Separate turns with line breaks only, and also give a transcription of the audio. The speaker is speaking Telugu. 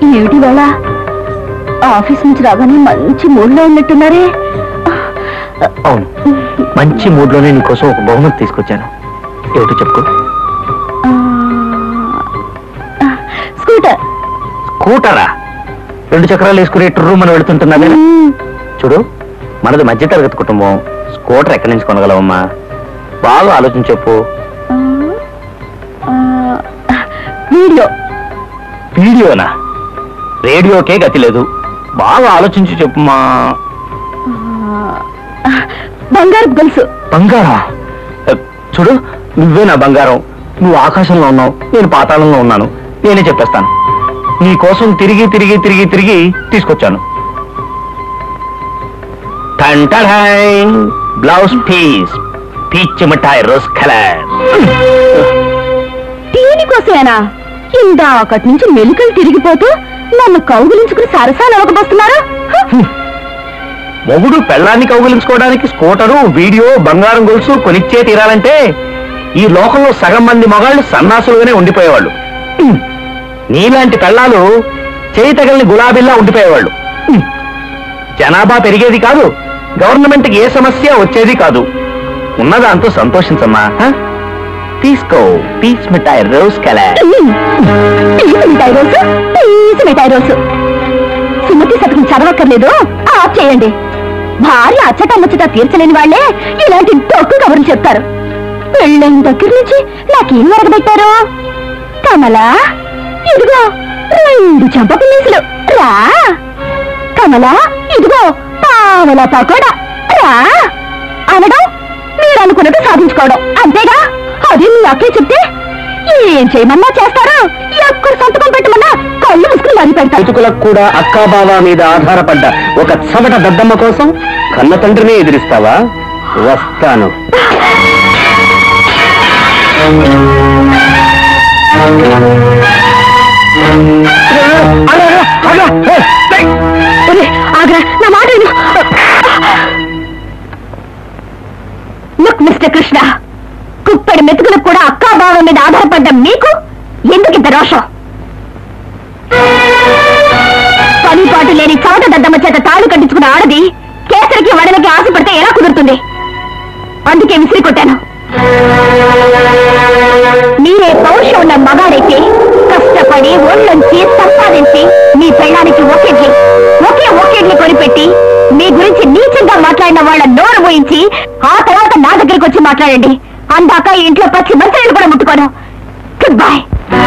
ఏమిటి వేళ ఆఫీస్ నుంచి రాగానే మంచి మూడ్లో ఉన్నట్టున్నారే?
అవును, మంచి మూడ్లోనే నీకోసం ఒక బహుమతి తీసుకొచ్చాను. ఏమిటో చెప్పుకో.
స్కూటర్.
స్కూటరా? 2 చక్రాలు వేసుకుని రూమ్ అని వెళుతుంటున్నానే. చూడు, మనది మధ్యతరగతి కుటుంబం. స్కూటర్ ఎక్కడి నుంచి కొనగలవమ్మా? బాగా ఆలోచించి చెప్పు. వీడియోనా? రేడియోకే గతి లేదు. బాగా ఆలోచించి చెప్పుమా.
బంగారు గొలుసు.
బంగారా? చూడు, నువ్వే నా బంగారం. నువ్వు ఆకాశంలో ఉన్నావు, నేను పాతాళంలో ఉన్నాను. నేనే చెప్పేస్తాను. నీ కోసం తిరిగి తిరిగి తిరిగి తిరిగి తీసుకొచ్చాను. బ్లౌజ్ పీస్, పీచ్ మిఠాయి, రోజ్ కలర్.
దీనికోసమేనా ఇందాకటి నుంచి మెలికలు తిరిగిపోతూ నన్ను కౌగులించుకుని సరసాలు అవకపోస్తున్నారు?
మొగుడు పెళ్ళాన్ని కౌగులించుకోవడానికి స్కూటరు, వీడియో, బంగారం గొలుసు కొనిచ్చే తీరాలంటే ఈ లోకంలో సగం మంది మగాళ్ళు సన్నాసులుగానే ఉండిపోయేవాళ్ళు. నీలాంటి పెళ్ళాలు చేయి తగలని గులాబీల్లా ఉండిపోయేవాళ్ళు. జనాభా పెరిగేది కాదు, గవర్నమెంట్కి ఏ సమస్య వచ్చేది కాదు. ఉన్నదాంతో సంతోషించమ్మా. తీసుకో, పీచ్ మిఠాయి, రోజ్ కలర్.
మిఠాయి రోజు సుమతి శతకం చదవక్కర్లేదు, ఆఫ్ చేయండి. భార్య అచ్చటమ్మచ్చట తీర్చలేని వాళ్లే ఇలాంటి డొక్కు కబుర్లు చెప్తారు. పెళ్ళైన దగ్గర నుంచి నాకేం వరగబెట్టారు? కమలా, ఇదిగో 2 చెంప పిల్లీసులు, రా. కమలా, ఇదిగో పావలా పకోడా, రా అనడం మీరు అనుకున్నట్టు సాధించుకోవడం అంతేగా. అది నాకే చెప్తే ఏం చేయమన్నా చేస్తారా? ఎక్కడ సంతకం పెట్టమన్నా కళ్ళు ముసుకుని మరీ పెడతారు.
ఋతుకులకు కూడా అక్కాబావ మీద ఆధారపడ్డ ఒక చవట దద్దమ్మ కోసం కన్న తండ్రినే ఎదిరిస్తావా? వస్తాను.
ఆగ్రా, నా మాట విను. లుక్ మిస్టర్ కృష్ణ, కుప్పడి మెతుకులకు కూడా అక్కాబావ మీద ఆధారపడ్డ మీకు ఎందుకింత రోషం? పనిపాటు లేని చవట దద్దమ్మ చేత తాళు కట్టించుకున్న ఆడది కేసరికి వడలకి ఆశపడితే ఎలా కుదురుతుంది? అందుకే విసిరి కొట్టాను. మీరే పౌరుషం ఉన్న మగాడైతే కష్టపడి ఒళ్ళొంచి సంపాదించి మీ పెళ్ళానికి ఒకే ఇడ్లీ కొనిపెట్టి మీ గురించి నీచంగా మాట్లాడిన వాళ్ళ నోరు పోయించి ఆ తర్వాత నా దగ్గరికి వచ్చి మాట్లాడండి. అందాక ఇంట్లో పచ్చి మంచినీళ్ళు కూడా ముట్టుకోను. Good bye.